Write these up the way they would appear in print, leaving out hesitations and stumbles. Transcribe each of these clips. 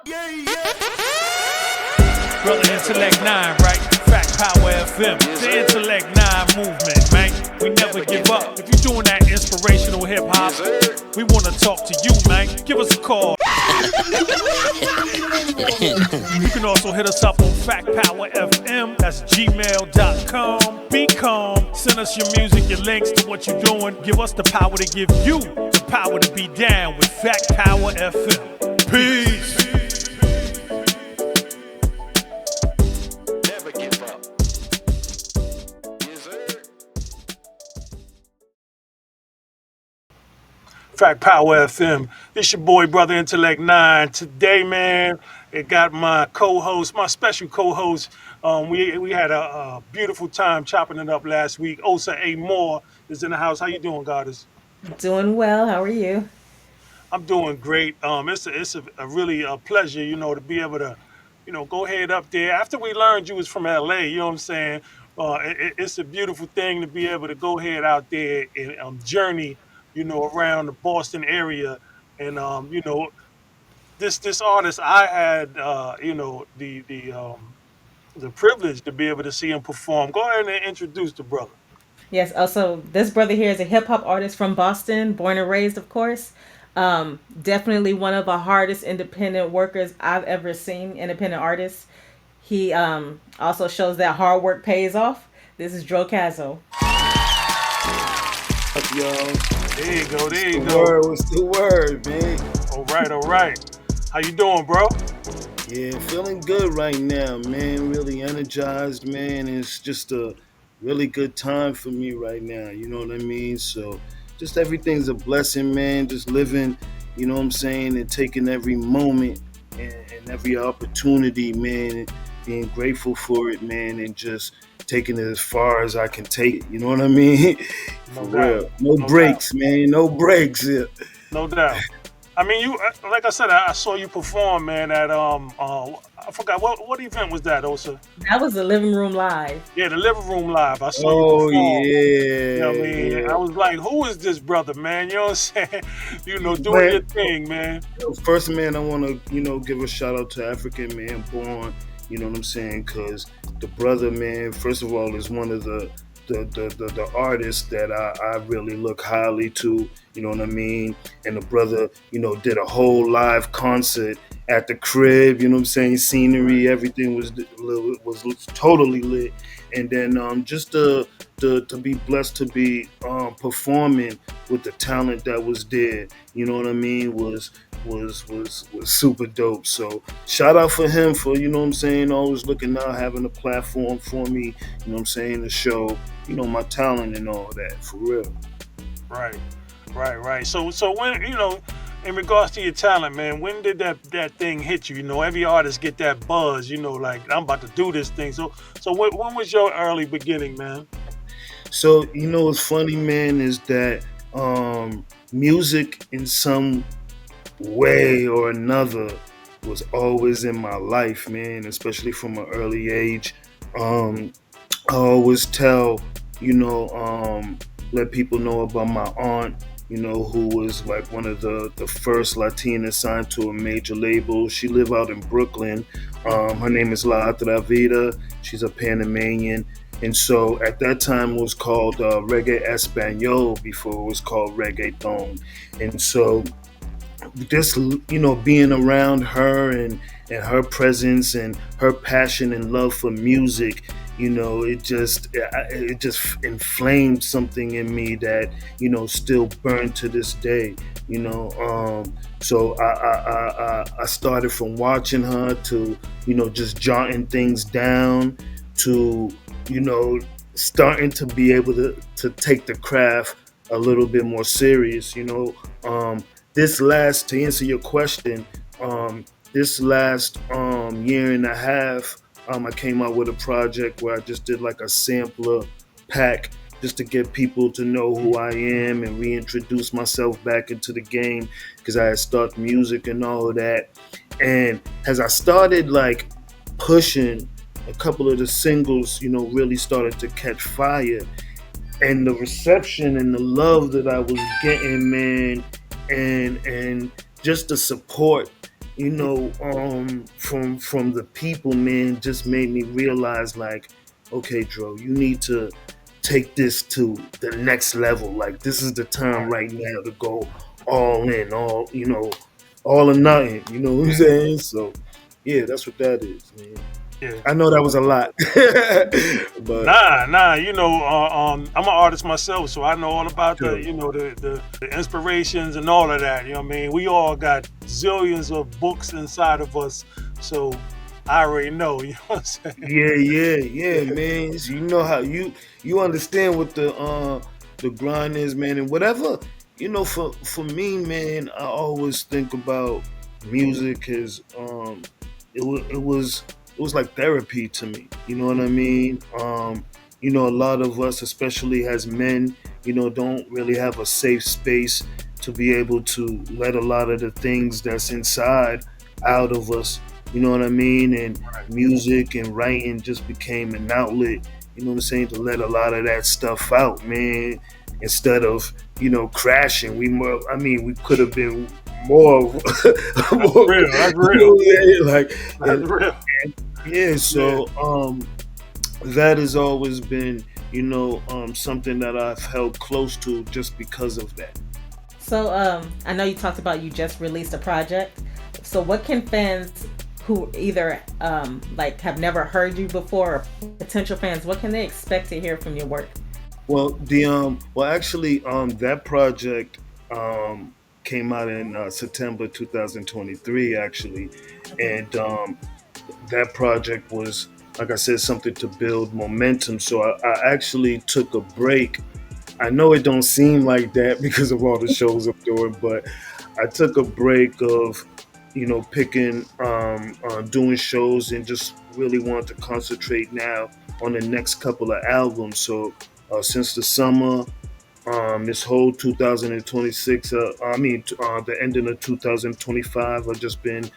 Brother Intellect 9, right? Fact Power FM. The Intellect 9 movement, man. We never give up. If you're doing that inspirational hip hop, we want to talk to you, man. Give us a call. You can also hit us up on Fact Power FM. That's gmail.com. Be calm. Send us your music, your links to what you're doing. Give us the power to give you the power to be down with Fact Power FM. Peace. Fact Power FM. This your boy, Brother Intellect 9. Today, man, it got my co-host, my special co-host. We had a beautiful time chopping it up last week. Osa A. Moore is in the house. How you doing, Goddess? Doing well. How are you? I'm doing great. It's a really a pleasure, to be able to, go ahead up there. After we learned you was from LA, you know what I'm saying? It's a beautiful thing to be able to go ahead out there and journey, around the Boston area. And this artist, I had, the privilege to be able to see him perform. Go ahead and introduce the brother. Yes. Also, this brother here is a hip hop artist from Boston, born and raised, of course. Definitely one of the hardest independent workers I've ever seen. Independent artists. He also shows that hard work pays off. This is DROcasso. Up, y'all? There you go. There The you go. word, what's the word, man? All right. All right. How you doing, bro? Yeah, feeling good right now, man. Really energized, man. It's just a really good time for me right now. You know what I mean? So, just everything's a blessing, man. Just living, you know what I'm saying, and taking every moment and every opportunity, man. And being grateful for it, man, and just taking it as far as I can take it. You know what I mean? For No doubt. real. No No doubt. breaks, man. No breaks. Yeah. No doubt. I mean, you like I said, I saw you perform, man. At I forgot what event was that, Osa? That was the living room live. Yeah, the living room live. I saw you Oh perform. You know yeah, what I mean? I yeah. was like, who is this brother, man? You know what I'm saying? Doing Man, your thing, man. first, man, I want to, give a shout out to African Man Born. You know what I'm saying? Because the brother, man, first of all, is one of the artists that I really look highly to. You know what I mean? And the brother, did a whole live concert at the crib. You know what I'm saying? Scenery, everything was totally lit. And then just to be blessed to be performing with the talent that was there. You know what I mean? Was super dope. So shout out for him for, you know what I'm saying, always looking out, having a platform for me, you know what I'm saying, to show, my talent and all that, for real. Right, right. So when in regards to your talent, man, when did that thing hit you? Every artist get that buzz. Like I'm about to do this thing. So when was your early beginning, man? So, what's funny, man, is that music in some way or another was always in my life, man, especially from an early age. Um, I always tell, let people know about my aunt, who was like one of the first Latinas signed to a major label. She lived out in Brooklyn. Her name is La Vida. She's a Panamanian. And so at that time it was called Reggae Espanol before it was called Reggaeton. And so just being around her and her presence and her passion and love for music, it just inflamed something in me that still burned to this day. So I started from watching her to just jotting things down to you know starting to be able to take the craft a little bit more serious. This last to answer your question, this last year and a half, I came out with a project where I just did like a sampler pack just to get people to know who I am and reintroduce myself back into the game because I had started music and all of that. And as I started like pushing, a couple of the singles, really started to catch fire. And the reception and the love that I was getting, man, and just the support from the people, man, just made me realize, like, okay, Dro, you need to take this to the next level. Like, this is the time Right. right now to go all in, all or nothing. You know what I'm Yeah. saying? So, yeah, that's what that is, man. Yeah. I know that was a lot, but Nah. I'm an artist myself, so I know all about the, sure. the inspirations and all of that. You know what I mean? We all got zillions of books inside of us, so I already know. You know what I'm saying? Yeah, man. So you know how you understand what the grind is, man, and whatever. For me, man, I always think about music as it was like therapy to me. You know what I mean? A lot of us, especially as men, don't really have a safe space to be able to let a lot of the things that's inside out of us. You know what I mean? And Right. music and writing just became an outlet, you know what I'm saying, to let a lot of that stuff out, man. Instead of, crashing, we could have been more, That's more, real. That's you real. know what I'm saying? Like, That's and real. yeah, Yeah. so that has always been, something that I've held close to just because of that. So I know you talked about you just released a project. So what can fans who either like have never heard you before or potential fans, what can they expect to hear from your work? Actually, that project came out in September 2023, actually, and that project was, like I said, something to build momentum. So I actually took a break. I know it don't seem like that because of all the shows I'm doing, but I took a break of, picking, doing shows, and just really wanted to concentrate now on the next couple of albums. So since the summer, this whole 2026, the ending of 2025, I've just been,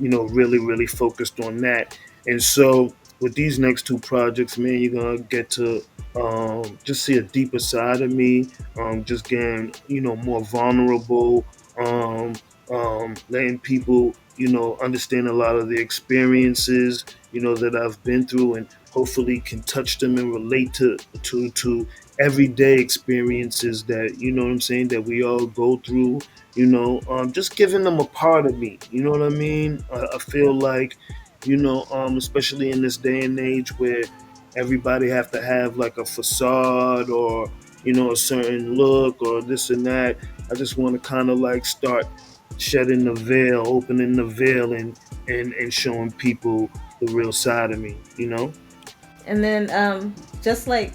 really, really focused on that. And so with these next two projects, man, you're gonna get to just see a deeper side of me, just getting, more vulnerable, um, letting people, understand a lot of the experiences, that I've been through, and hopefully can touch them and relate to everyday experiences that, what I'm saying, that we all go through, just giving them a part of me. You know what I mean? I feel like, especially in this day and age where everybody have to have like a facade, or, a certain look, or this and that. I just want to kind of like start shedding the veil, opening the veil, and showing people the real side of me. And then just like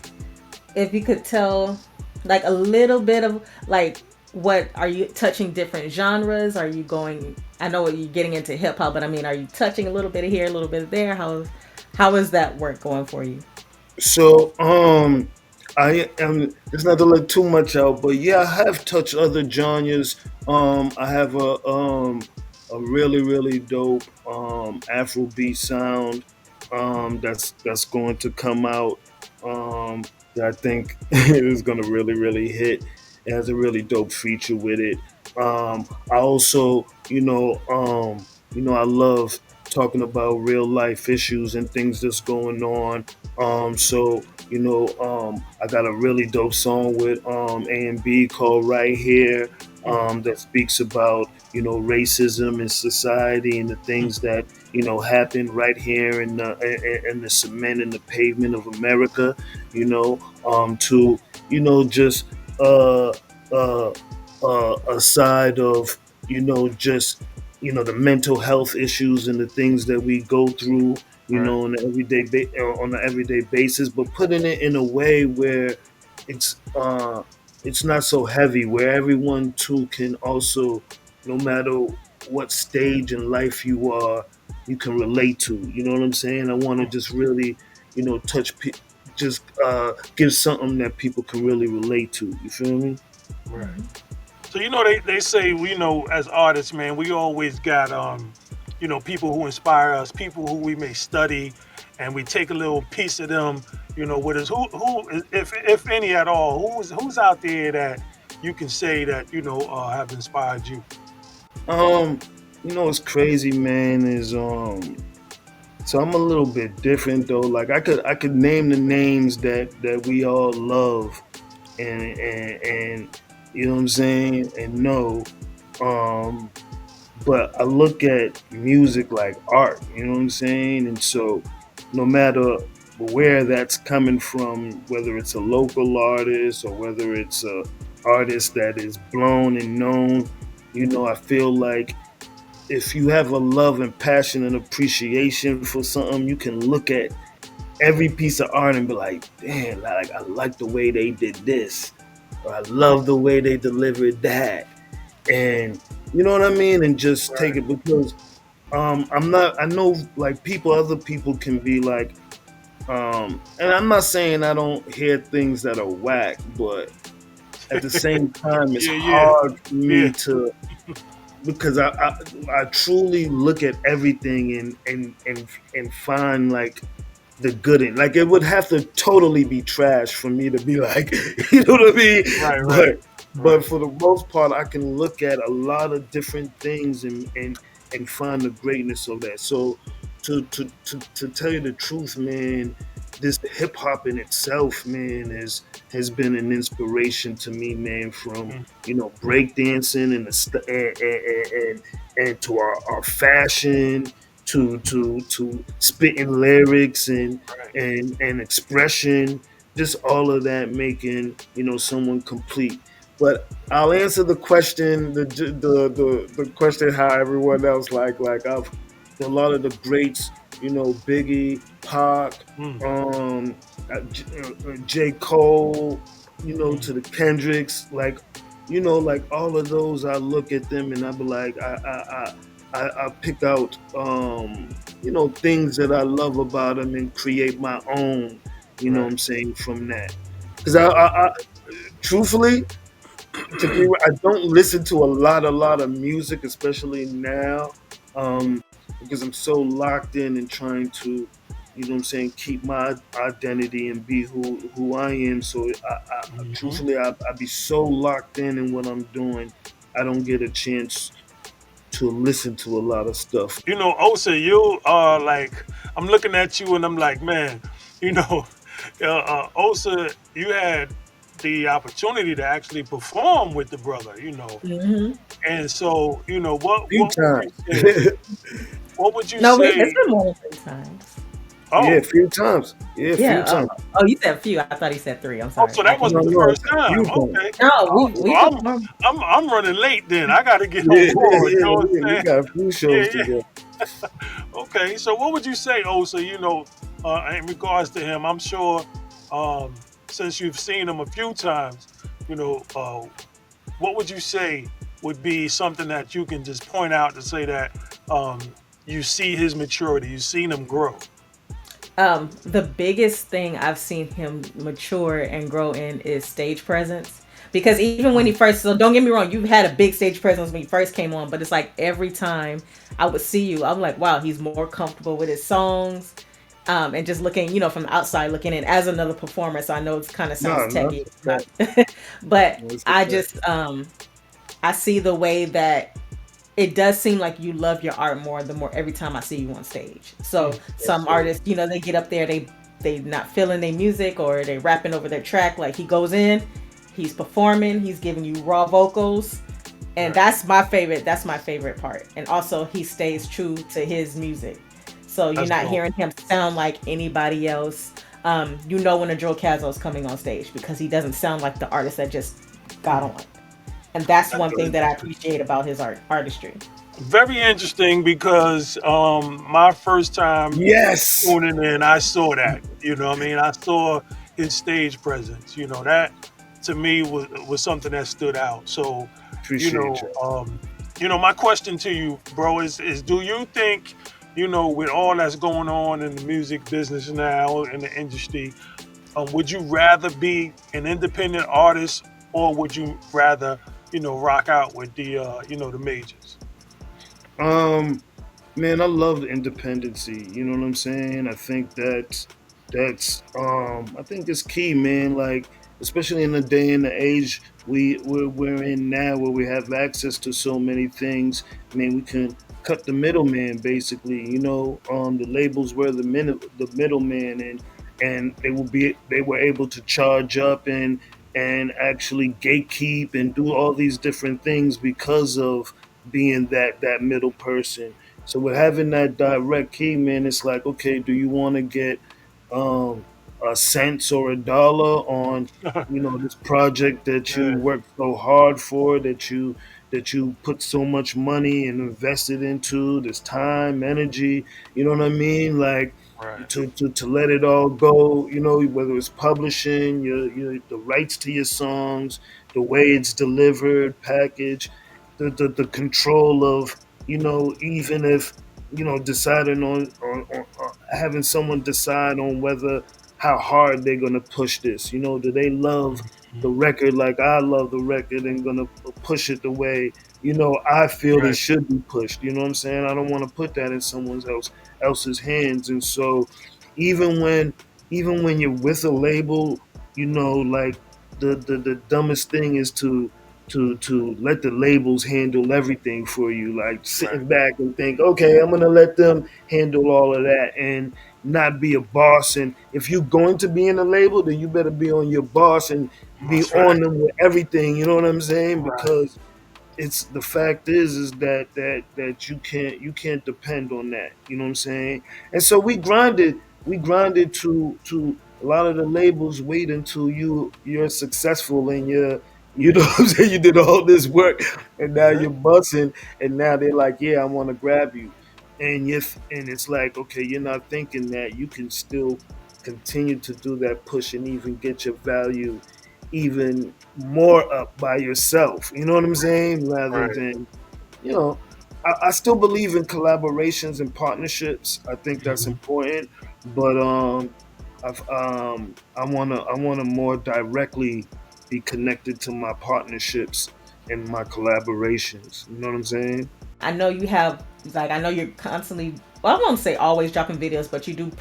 if you could tell like a little bit of like what are you touching different genres? Are you going I know you're getting into hip hop, but I mean are you touching a little bit of here, a little bit of there? How is that work going for you? So, I am. It's not to let too much out, but yeah, I have touched other genres. I have a really, really dope Afrobeat sound that's going to come out, that I think is going to really, really hit. It has a really dope feature with it. I also, I love talking about real life issues and things that's going on. So, I got a really dope song with A&B called Right Here, that speaks about, racism in society and the things that, happen right here in the cement and the pavement of America, to, just uh, uh, a side of, just, the mental health issues and the things that we go through, Right. on an everyday basis, but putting it in a way where it's uh it's not so heavy, where everyone too can also, no matter what stage in life you are, you can relate to. You know what I'm saying? I want to just really, touch, just give something that people can really relate to. You feel me? Right. So they say as artists, man, we always got people who inspire us, people who we may study, and we take a little piece of them, with us. Who if any at all, who's out there that you can say that have inspired you? Um, what's crazy, man, is so I'm a little bit different though. Like I could name the names that we all love and you know what I'm saying, and know. Um but I look at music like art, you know what I'm saying? And so no matter where that's coming from, whether it's a local artist or whether it's a artist that is blown and known, I feel like if you have a love and passion and appreciation for something, you can look at every piece of art and be like, damn, like I like the way they did this, or I love the way they delivered that. And you know what I mean? And just take Right. it because I'm not I know like other people can be like, and I'm not saying I don't hear things that are whack, but at the same time it's Yeah, yeah, hard for yeah. me to, because I truly look at everything and find like the good in, like it would have to totally be trash for me to be like you know what I mean, Right, but right, right. for the most part I can look at a lot of different things and find the greatness of that. So to tell you the truth, man, this hip hop in itself, man, has been an inspiration to me, man, from Mm, breakdancing and to our fashion, to spitting lyrics right. and expression, just all of that making someone complete. But I'll answer the question, the question how everyone else, like I've a lot of the greats, Biggie, Pac, Mm, J. Cole, mm, to the Kendricks, like all of those. I look at them and I be like, I pick out, things that I love about them and create my own. You know what right. I'm saying, from that. Because I truthfully, to be, I don't listen to a lot of music, especially now, because I'm so locked in and trying to, keep my identity and be who I am. So Hmm. truthfully, I be so locked in what I'm doing, I don't get a chance to listen to a lot of stuff. Osa, you are like, I'm looking at you and I'm like, man, you know, Osa, you had the opportunity to actually perform with the brother, Hmm. and so, Few what would you say? times. What would you No, it's say? been more than 3 times. Yeah, a Oh, few times. Yeah, a few Yeah. times. Oh, you said a few. I thought he said three. I'm oh, sorry. so I that came No, wasn't in. the no, first a time. few times. Okay. No, Oh, we so performed. I'm running late then. I got to get on Yeah, board. You yeah, know what yeah. I'm We saying? got a few Yeah, shows together. yeah. Okay. So what would you say, Osa? In regards to him, I'm sure, since you've seen him a few times, what would you say would be something that you can just point out to say that um, you see his maturity, you've seen him grow? The biggest thing I've seen him mature and grow in is stage presence. Because even when he Mm, first, so don't get me wrong, you've had a big stage presence when he first came on, but it's like every time I would see you, I'm like, wow, he's more comfortable with his songs. And just looking, from the outside looking in as another performer. So I know it kind of sounds No, no, techy, it's a fact. but No, it's a I fact. just, I see the way that it does seem like you love your art more the more every time I see you on stage. So mm, Yes, some sir. artists, they get up there, they not feeling their music or they rapping over their track. Like he goes in, he's performing, he's giving you raw vocals, and right. that's my favorite part. And also he stays true to his music, so you're That's not dope. hearing him sound like anybody else. When a DROcasso is coming on stage because he doesn't sound like the artist that just got Mm, on. And that's that's one thing that I interesting. appreciate about his artistry. Very interesting because my first time Yes. tuning in, I saw that. What I mean? I saw his stage presence. That to me was something that stood out. So, you Appreciate know, you. um, my question to you, bro, is do you think, with all that's going on in the music business now in the industry, would you rather be an independent artist or would you rather, rock out with the majors? Um, Man, I love the independency. You know what I'm saying? I think I think it's key, man. Like, especially in the day and the age we're in now, where we have access to so many things. I mean, we can cut the middleman basically. The labels were the middleman, and they were able to charge up and actually gatekeep and do all these different things because of being that middle person. So with having that direct key, man, it's like, okay, do you want to get um a cent or a dollar on this project that you Yeah, worked so hard for, that you put so much money and invested into, this time, energy, you know what I mean? Like, right, to let it all go, whether it's publishing, the rights to your songs, the way it's delivered, packaged, the control of, even if, deciding on having someone decide on whether how hard they're gonna push this. Do they love mhm, the record like I love the record and gonna push it the way I feel it right, should be pushed? You know what I'm saying? I don't want to put that in else's hands. And so even when even when you're with a label, like the dumbest thing is to let the labels handle everything for you, like right, sitting back and think, okay, I'm gonna let them handle all of that and not be a boss. And if you're going to be in a label, then you better be on your boss and be that's right, on them with everything. You know what I'm saying? right, Because it's the fact is that you can't depend on that. You know what I'm saying? And so we grinded to a lot of the labels wait until you're successful and what I'm saying, you did all this work and now yeah, you're busting, and now they're like, yeah, I want to grab you. And it's like, okay, you're not thinking that you can still continue to do that push and even get your value even more up by yourself. You know what I'm saying? Rather right, than, you know, I still believe in collaborations and partnerships. I think that's mhm, important, but I wanna more directly be connected to my partnerships and my collaborations. You know what I'm saying? I know you have, like, I know you're constantly, well, I won't say always dropping videos, but you do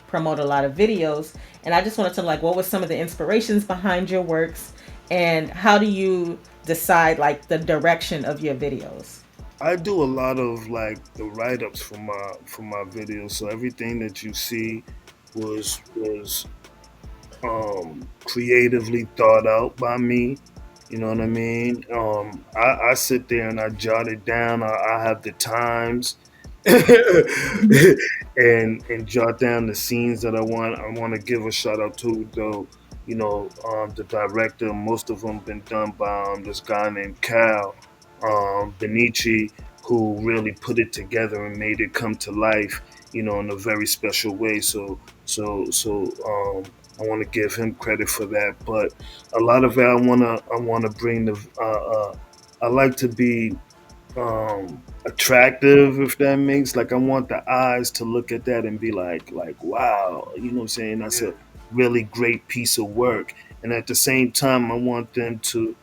promote a lot of videos. And I just wanted to, like, what were some of the inspirations behind your works, and how do you decide, like, the direction of your videos? I do a lot of like the write ups for my videos, so everything that you see was creatively thought out by me. You know what I mean? I sit there and I jot it down. I have the times and jot down the scenes that I want. I want to give a shout out to, though. The director. Most of them been done by this guy named Cal Benici, who really put it together and made it come to life. In a very special way. So I want to give him credit for that. But a lot of it, I wanna bring the. I like to be attractive, if that makes, like, I want the eyes to look at that and be like wow, you know what I'm saying, that's yeah, a really great piece of work. And at the same time, I want them to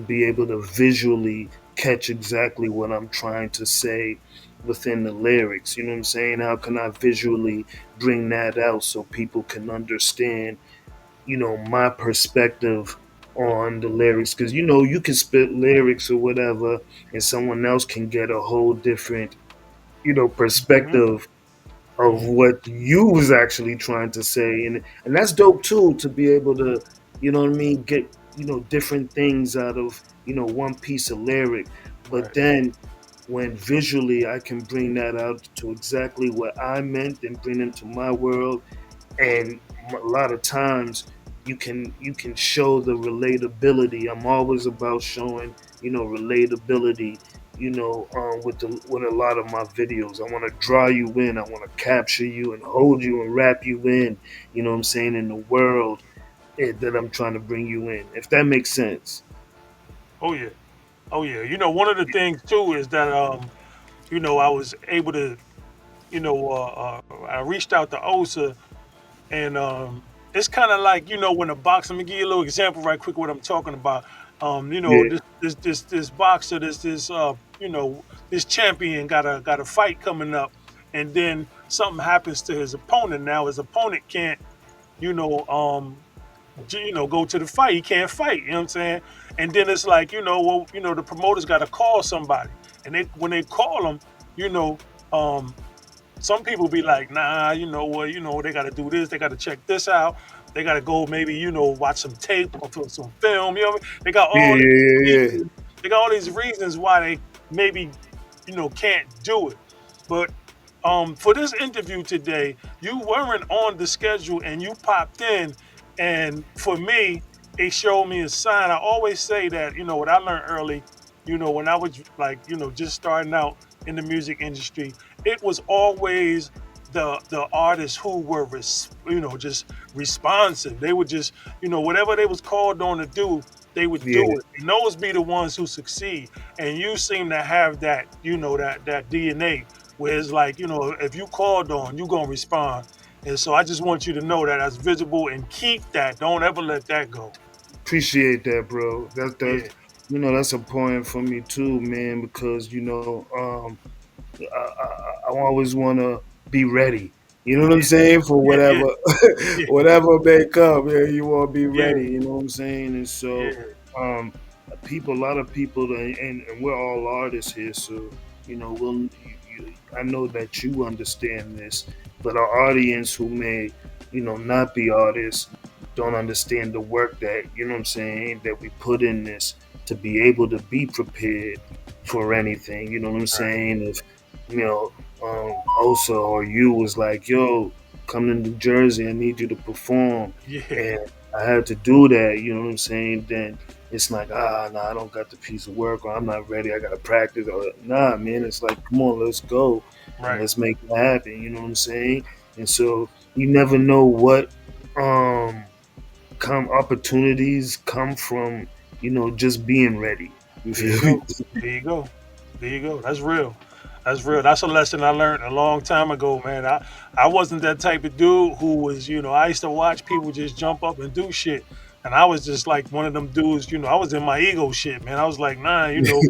be able to visually catch exactly what I'm trying to say within the lyrics. You know what I'm saying? How can I visually bring that out so people can understand, my perspective on the lyrics? Because you can spit lyrics or whatever and someone else can get a whole different mhm, perspective of mhm, what you was actually trying to say. And that's dope too, to be able to, what I mean, get different things out of one piece of lyric. But right, then when visually I can bring that out to exactly what I meant and bring into my world. And a lot of times you can show the relatability. I'm always about showing relatability, with a lot of my videos. I want to draw you in, I want to capture you and hold you and wrap you in, what I'm saying, in the world that I'm trying to bring you in, if that makes sense. oh yeah, oh yeah. One of the things too is that I was able to, I reached out to Osa, and it's kind of like, when a boxer. Let me give you a little example right quick what I'm talking about. Yeah. This boxer, this champion got a fight coming up, and then something happens to his opponent. Now his opponent can't, you know, um, go to the fight. He can't fight. You know what I'm saying? And then it's like, well, the promoters got to call somebody, and when they call him, you know, um, some people be like, nah, you know what, they got to do this, they got to check this out, they got to go maybe, watch some tape or some film. You know what I mean? They got Yeah, all these yeah, yeah. reasons. They got all these reasons why they maybe, can't do it. But for this interview today, you weren't on the schedule and you popped in, and for me, it showed me a sign. I always say that, what I learned early, when I was like, just starting out in the music industry, it was always the artists who were just responsive. They would just, whatever they was called on to do, they would do Yeah. it. And those be the ones who succeed. And you seem to have that, that DNA where it's like, if you called on, you gonna respond. And so I just want you to know that that's visible and keep that. Don't ever let that go. Appreciate that, bro. That's Yeah, that's a point for me too, man, because I always want to be ready. You know what I'm yeah, saying, for yeah, whatever yeah, yeah, whatever may come. Yeah, you want to be yeah, ready. You know what I'm saying, and so yeah, um, a lot of people, and we're all artists here, so we'll. I know that you understand this, but our audience who may not be artists don't understand the work that what I'm saying, that we put in this to be able to be prepared for anything. You know what I'm right, saying? If you know, Osa or you was like, yo, come to New Jersey, I need you to perform. yeah, And I had to do that, you know what I'm saying? Then it's like, nah, I don't got the piece of work, or I'm not ready, I gotta practice. Or nah, man, it's like, come on, let's go and right. let's make it happen, you know what I'm saying? And so you never know what um come opportunities come from, just being ready. You There you feel me? go. There you go. There you go. That's real. That's real. That's a lesson I learned a long time ago, man. I wasn't that type of dude who was, I used to watch people just jump up and do shit. And I was just like one of them dudes, I was in my ego shit, man. I was like, nah, you know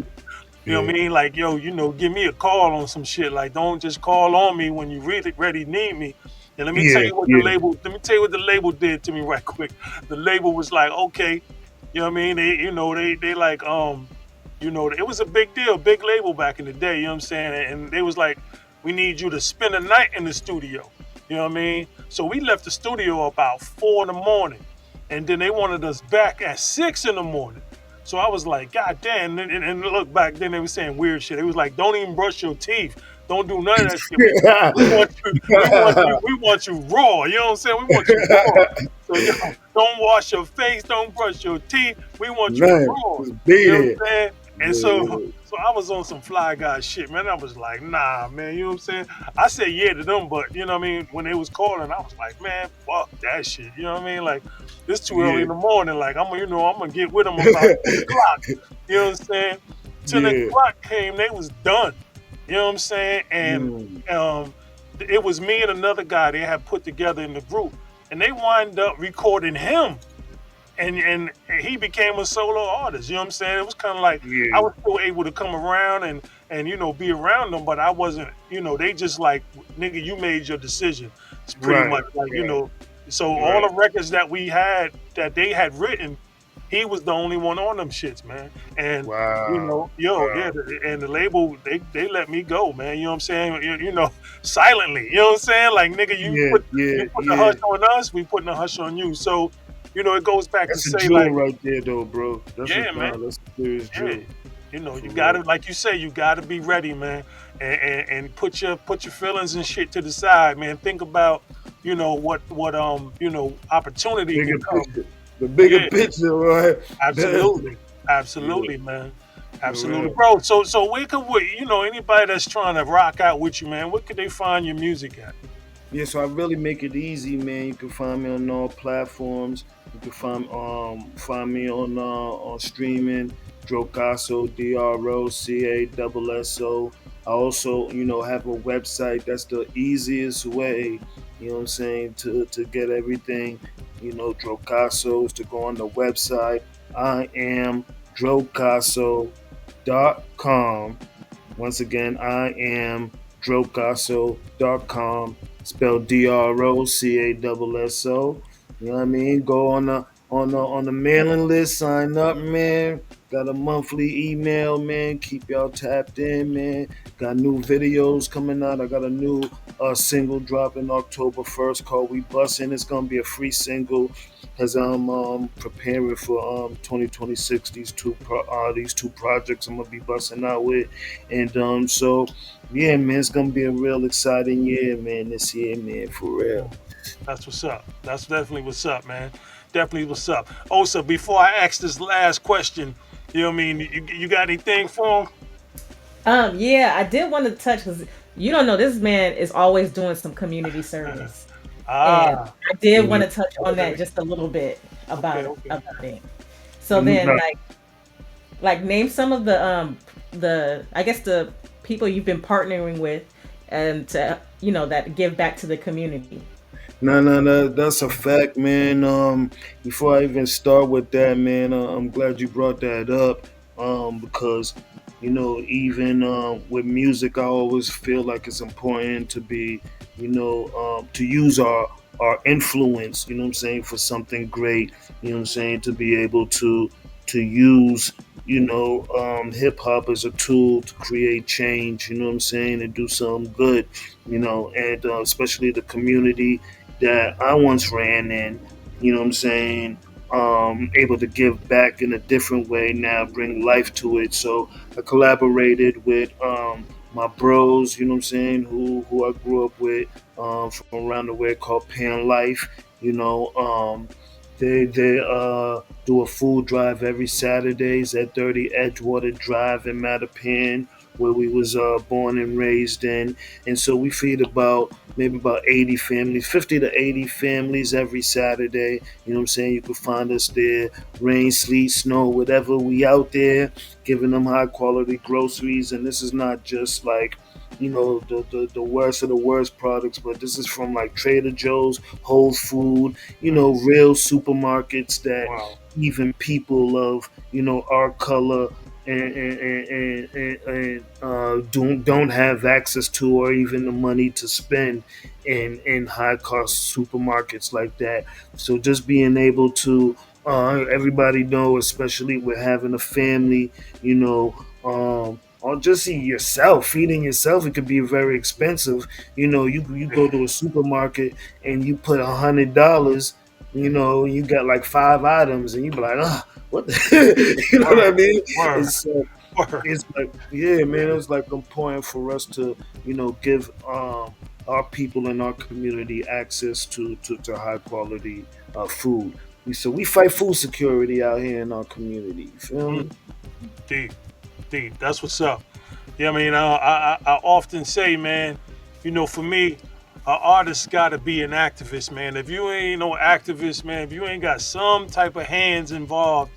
what Yeah. I mean? Like, yo, give me a call on some shit. Like, don't just call on me when you really ready need me. And let me tell Yeah, you what the yeah, label, let me tell you what the label did to me right quick. The label was like, okay, you know what I mean? They like, it was a big deal, big label back in the day, you know what I'm saying? And they was like, we need you to spend a night in the studio. You know what I mean? So we left the studio about 4 in the morning. And then they wanted us back at 6 in the morning. So I was like, God damn. And look, back then they were saying weird shit. It was like, don't even brush your teeth. Don't do none of that shit. We want you, we want you raw. You know what I'm saying? We want you raw. So yo, don't wash your face, don't brush your teeth. We want you man, raw. just be You know what there. I'm saying? And so Yeah, so I was on some fly guy shit, man. I was like, nah, man, you know what I'm saying? I said yeah to them, but you know what I mean? When they was calling, I was like, man, fuck that shit. You know what I mean? Like, it's too early yeah, in the morning. Like, I'm gonna get with them about 10 o'clock. You know what I'm saying? 10 yeah. o'clock came, they was done. You know what I'm saying? And Mm, um it was me and another guy they had put together in the group. And they wind up recording him, and he became a solo artist. You know what I'm saying? It was kind of like I yeah, was still able to come around and be around them, but I wasn't. They just like, nigga, you made your decision. It's pretty right, much like, right, So all right. the records that we had that they had written, he was the only one on them shits, man. And Wow, yo, yeah, wow. and the label they let me go, man. You know what I'm saying? Silently. You know what I'm saying? Like, nigga, Yeah, you yeah, put the yeah. hush on us, we putting the hush on you. So it goes back to That's a say, jewel like, right there, though, bro. yeah, man, That's a serious yeah, jewel, you for gotta, real. like you say, you gotta be ready, man, and put your feelings and shit to the side, man. Think about, what opportunity can Bigger come. picture, the bigger Yeah, picture, right? absolutely, Yeah, absolutely, man, for absolutely, real. bro. So where could anybody that's trying to rock out with you, man? Where could they find your music at? Yeah, so I really make it easy, man. You can find me on all platforms. You can find me on streaming, DROcasso, DROcasso. I also, have a website. That's the easiest way, what I'm saying, to get everything. DROcasso is to go on the website. I am DROcasso.com. Once again, I am DROcasso.com, spelled DROcasso. You know what I mean? Go on the mailing list, sign up, man. Got a monthly email, man. Keep y'all tapped in, man. Got new videos coming out. I got a new single dropping October 1st called "We Bussin'." It's gonna be a free single as I'm preparing for 2026. These two projects I'm gonna be busting out with, and so yeah, man, it's gonna be a real exciting year, man. This year, man, for real. That's what's up. That's definitely what's up, man. Definitely what's up. Also, before I ask this last question, you know what I mean? You got anything for him? Yeah, I did want to touch because you don't know this man is always doing some community service, and Ah, I did want Yeah. to touch on that okay, just a little bit okay, okay. about it. So You then, know, like name some of the I guess the people you've been partnering with, and to that give back to the community. no, no, no, that's a fact, man. Before I even start with that, man, I'm glad you brought that up. Because even with music, I always feel like it's important to be, to use our influence. You know what I'm saying, for something great. You know what I'm saying, to be able to use. Hip hop as a tool to create change. You know what I'm saying, and do something good. And especially the community that I once ran in, what I'm saying, able to give back in a different way now, bring life to it. So I collaborated with my bros, you know what I'm saying, who I grew up with from around the way called Pan Life, you know. They do a food drive every Saturdays at 30 Edgewater Drive in Mattapan, where we was born and raised in. And so we feed about maybe about 80 families, 50 to 80 families every Saturday. You know what I'm saying? You can find us there, rain, sleet, snow, whatever. We out there giving them high quality groceries. And this is not just like, the worst of the worst products, but this is from like Trader Joe's, Whole Food, Mm, real supermarkets that wow. even people of, our color and don't have access to, or even the money to spend in high cost supermarkets like that. So just being able to everybody know, especially with having a family, or just yourself feeding yourself, it could be very expensive. You go to a supermarket and you put $100, you got like 5 items, and you be like, what the you know what I Word, mean? word, It's word. it's like, yeah, man, it's like important for us to, give our people in our community access to high quality food. So we fight food security out here in our community. You feel Mm, me? deep, deep. That's what's up. Yeah, I mean, I often say, man, for me, an artist got to be an activist, man. If you ain't no activist, man, if you ain't got some type of hands involved,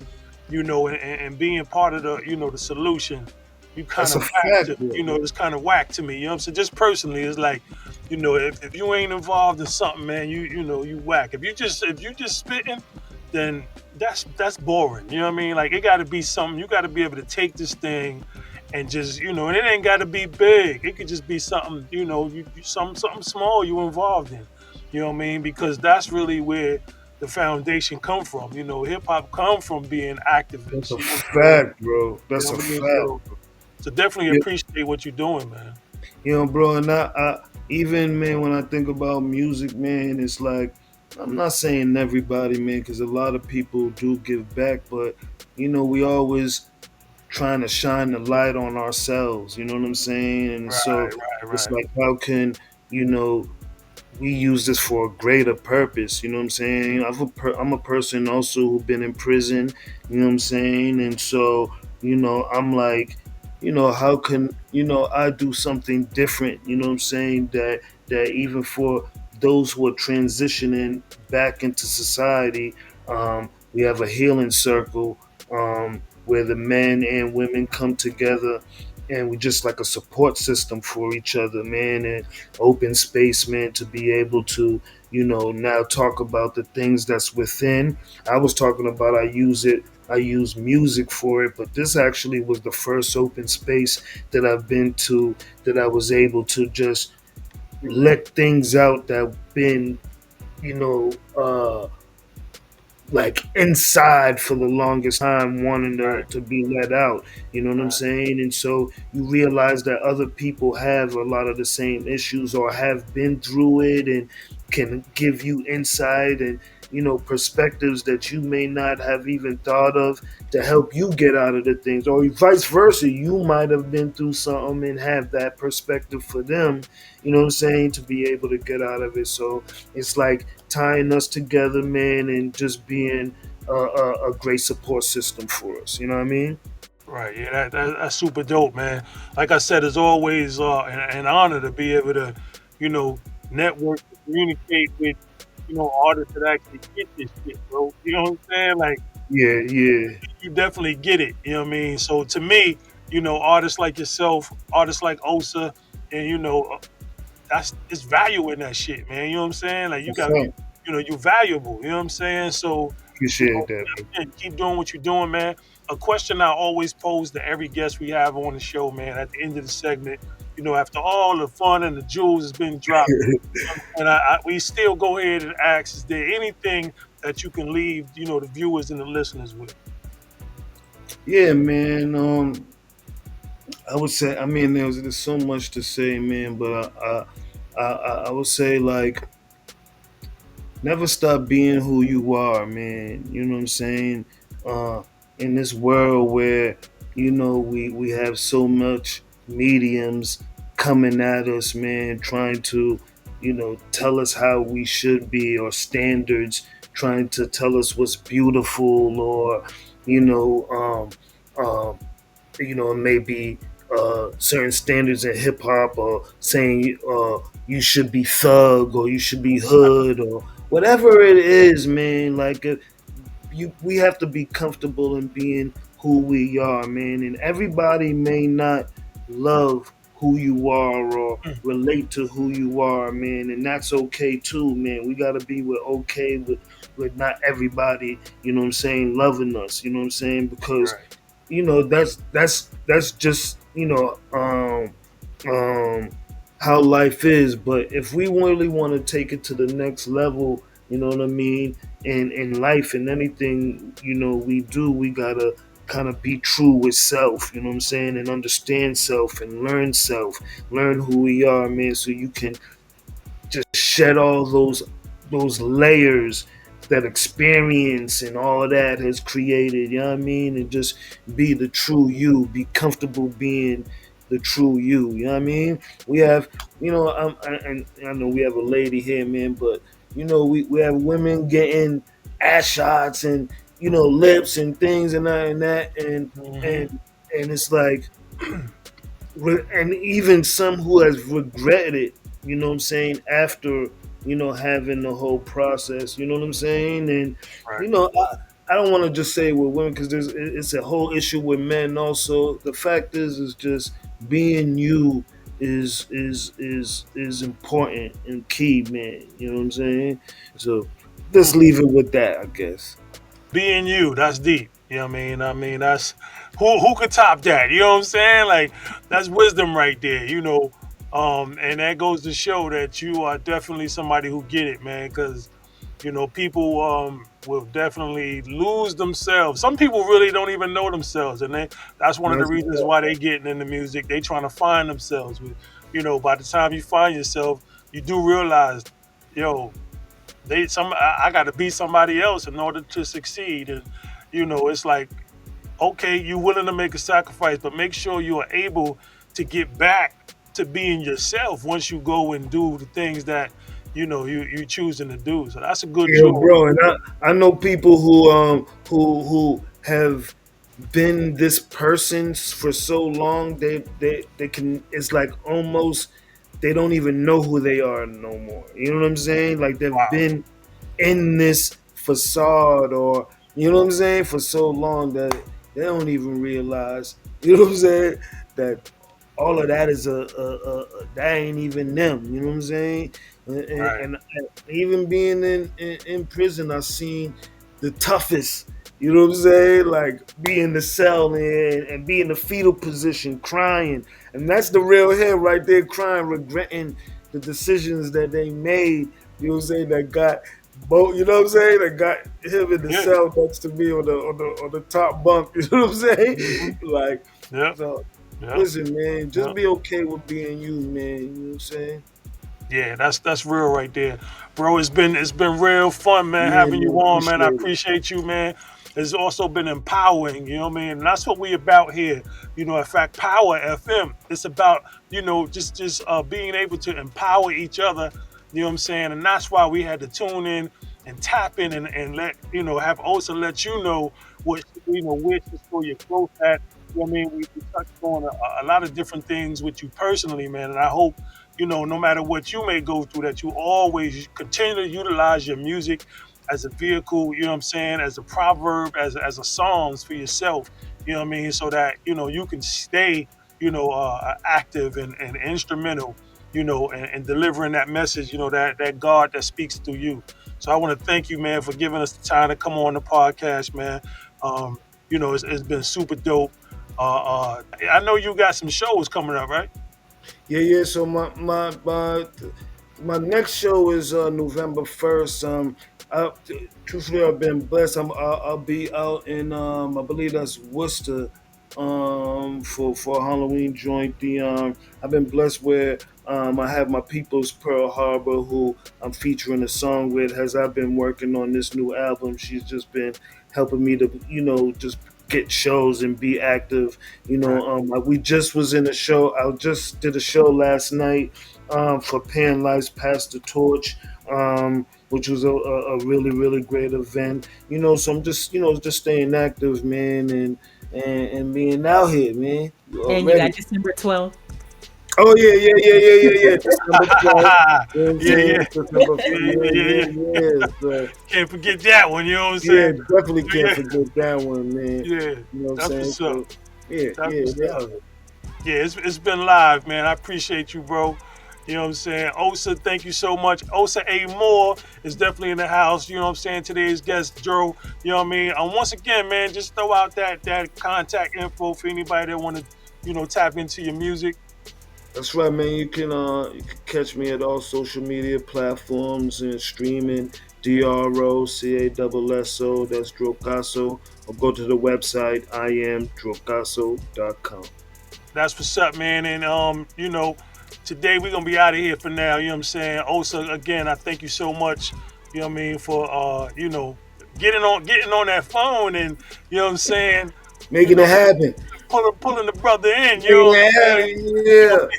and being part of the solution, you kind That's of a whack fact, to, bro. it's kind of whack to me. You know what I'm saying? Just personally, it's like, if you ain't involved in something, man, you whack. If you just spitting, then that's boring. You know what I mean? Like it got to be something. You got to be able to take this thing and just and it ain't got to be big. It could just be something something small you involved in. You know what I mean? Because that's really where the foundation come from. Hip hop come from being That's activists. a You know what I'm saying? fact, bro. You That's know a what I mean? fact. So definitely appreciate what you're doing, man. Bro, and even, man, when I think about music, man, it's like, I'm not saying everybody, man, because a lot of people do give back, but we always trying to shine the light on ourselves. You know what I'm saying? And so Right, right, it's right. like, how can you know we use this for a greater purpose. You know what I'm saying? I'm a person also who been in prison. You know what I'm saying? And so, I'm like, how can I do something different? You know what I'm saying? That even for those who are transitioning back into society, we have a healing circle where the men and women come together, and we just like a support system for each other, man. And open space, man, to be able to, now talk about the things that's within. I was talking about I use music for it, but this actually was the first open space that I've been to, that I was able to just let things out that been, you know, uh like inside for the longest time, wanting Right, to be let out. You know what I'm right, saying? And so you realize that other people have a lot of the same issues or have been through it and can give you insight and, perspectives that you may not have even thought of to help you get out of the things, or vice versa. You might have been through something and have that perspective for them, you know what I'm saying, to be able to get out of it. So it's like tying us together, man, and just being a great support system for us. You know what I mean? right. Yeah, that's super dope, man. Like I said, it's always an honor to be able to, you know, network and communicate with, artists that actually get this shit, bro. You know what I'm saying? Like, Yeah, yeah, you definitely get it. You know what I mean? So to me, artists like yourself, artists like Osa, and that's it's value in that shit, man. You know what I'm saying? Like you that's got, fun. you're valuable. You know what I'm saying? So, you know, Appreciate that, bro. again, keep doing what you're doing, man. A question I always pose to every guest we have on the show, man, at the end of the segment, after all the fun and the jewels has been dropped, and we still go ahead and ask: is there anything that you can leave, the viewers and the listeners with? Yeah, man. I would say, I mean, there's so much to say, man, but I would say, like, never stop being who you are, man. You know what I'm saying? Uh, in this world where, we have so much mediums coming at us, man, trying to, tell us how we should be, or standards, trying to tell us what's beautiful, or, you know, maybe certain standards in hip hop, or saying you should be thug, or you should be hood, or whatever it is, man. Like, we have to be comfortable in being who we are, man. And everybody may not love who you are or Mm, relate to who you are, man. And that's okay too, man. We gotta be okay with not everybody, what I'm saying, loving us, you know what I'm saying? Because right. that's just um how life is. But if we really want to take it to the next level, you know what I mean, in life and anything, we do, we gotta kind of be true with self, you know what I'm saying, and understand self and learn who we are, man, so you can just shed all those layers that experience and all of that has created, you know what I mean? And just be the true you, be comfortable being the true you, you know what I mean? We have, and I know we have a lady here, man, but we have women getting ass shots and lips and things Hmm. and and it's like, and even some who has regretted it, what I'm saying, after, having the whole process, you know what I'm saying? And, Right. I don't want to just say with women, because it's a whole issue with men also. The fact is just being you is important and key, man. You know what I'm saying? So Mm. let's leave it with that, I guess. Being you, that's deep. You know what I mean? I mean, that's who could top that? You know what I'm saying? Like that's wisdom right there. And that goes to show that you are definitely somebody who get it, man. Because people will definitely lose themselves. Some people really don't even know themselves, and that's one of the That's reasons why they getting into music. They trying to find themselves. By the time you find yourself, you do realize, yo, I got to be somebody else in order to succeed. And it's like, okay, you're willing to make a sacrifice, but make sure you are able to get back to being yourself once you go and do the things that you choosing to do. So that's a good Yo, jewel. bro, and I know people who have been this person for so long, they can, it's like almost they don't even know who they are no more. You know what I'm saying? Like they've Wow. been in this facade, or you know what I'm saying, for so long that they don't even realize, you know what I'm saying, that all of that is that ain't even them. You know what I'm saying? Right. And even being in prison, I seen the toughest. You know what I'm saying? Like be in the cell and be in the fetal position, crying, and that's the real him right there, crying, regretting the decisions that they made. You know what I'm saying? That got boat. You know what I'm saying? I got him in the Yeah. cell next to me on the top bunk. You know what I'm saying? Hmm. Like, Yep. so Yep. listen, man, just Yep. be okay with being you, man. You know what I'm saying? Yeah, that's real right there, bro. It's been real fun, man, Yeah, having you man, on, man. I appreciate it. appreciate you, man. It's also been empowering, you know what I mean? And that's what we about here, in fact, Power FM. It's about just being able to empower each other, you know what I'm saying? And that's why we had to tune in and tap in and let have also let you know what where to show your growth at. You know what I mean? We touched on a lot of different things with you personally, man, and I hope no matter what you may go through, that you always continue to utilize your music as a vehicle, you know what I'm saying, as a proverb, as a songs for yourself, you know what I mean, so that, you can stay, active and instrumental, and delivering that message, that God that speaks through you. So I want to thank you, man, for giving us the time to come on the podcast, man. Um, it's been super dope. I know you got some shows coming up, right? Yeah, yeah. So my next show is November 1st. Truthfully, I've been blessed. I'll be out in I believe that's Worcester for a Halloween joint. I've been blessed where I have my people's Pearl Harbor, who I'm featuring a song with. As I've been working on this new album, she's just been helping me to just get shows and be active. Right. We just was in a show. I just did a show last night for Pan Life's Pass the Torch, which was a really really great event. So I'm just just staying active, man, and being out here, man. You And you got already. December 12th. Oh yeah, yeah, yeah, yeah, yeah, yeah. December 12th. You know what I'm Yeah, saying? yeah, December, yeah, yeah, yeah, yeah, yeah. yeah. So, Can't forget that one. You know what I'm yeah, saying? definitely So, can't yeah, forget that one, man. yeah. You know what I'm That's saying? what's up. So, yeah, That's yeah, what's they up. out here. Yeah, it's been live, man. I appreciate you, bro. You know what I'm saying? Osa, thank you so much. Osa A. Moore is definitely in the house. You know what I'm saying? Today's guest, Joe. You know what I mean? And once again, man, just throw out that contact info for anybody that want to, tap into your music. That's right, man. You can catch me at all social media platforms and streaming DROCASSO. That's DROcasso. Or go to the website IamDROcasso.com. That's what's up, man. And today we're gonna be out of here for now. You know what I'm saying? Osa, again, I thank you so much. You know what I mean for getting on that phone and you know what I'm saying. You Making it know, happen. pulling the brother in. You know Making what it I'm saying? happen.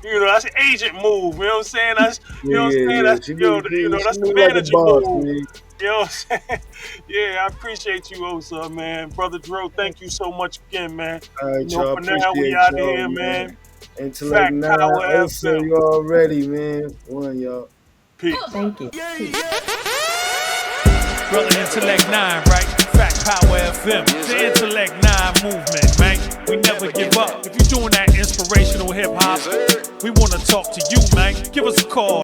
Yeah. That's an agent move. You know what I'm saying? That's Yeah, you know what yeah, I'm saying. yeah. That's She that's the moved like a manager boss, move. man. You know what I'm saying? Yeah, I appreciate you, Osa, man. Brother Dro, thank you so much again, man. All right, y'all. For now, we Appreciate out of y'all, here, man. man. Intellect Fact 9. Power Also, FM. you already, man. One, y'all. Peace. Thank you. Peace. Brother Intellect 9, right? Fact Power FM. The Intellect 9 movement, man. We never give up. If you're doing that inspirational hip hop, we want to talk to you, man. Give us a call.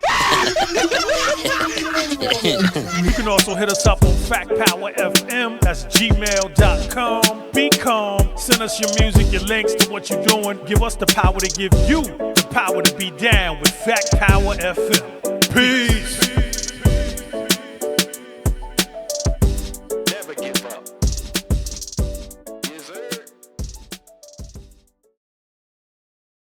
You can also hit us up on Fact Power FM. That's gmail.com. Be calm. Send us your music, your links to what you're doing. Give us the power to give you the power to be down with Fact Power FM. Peace.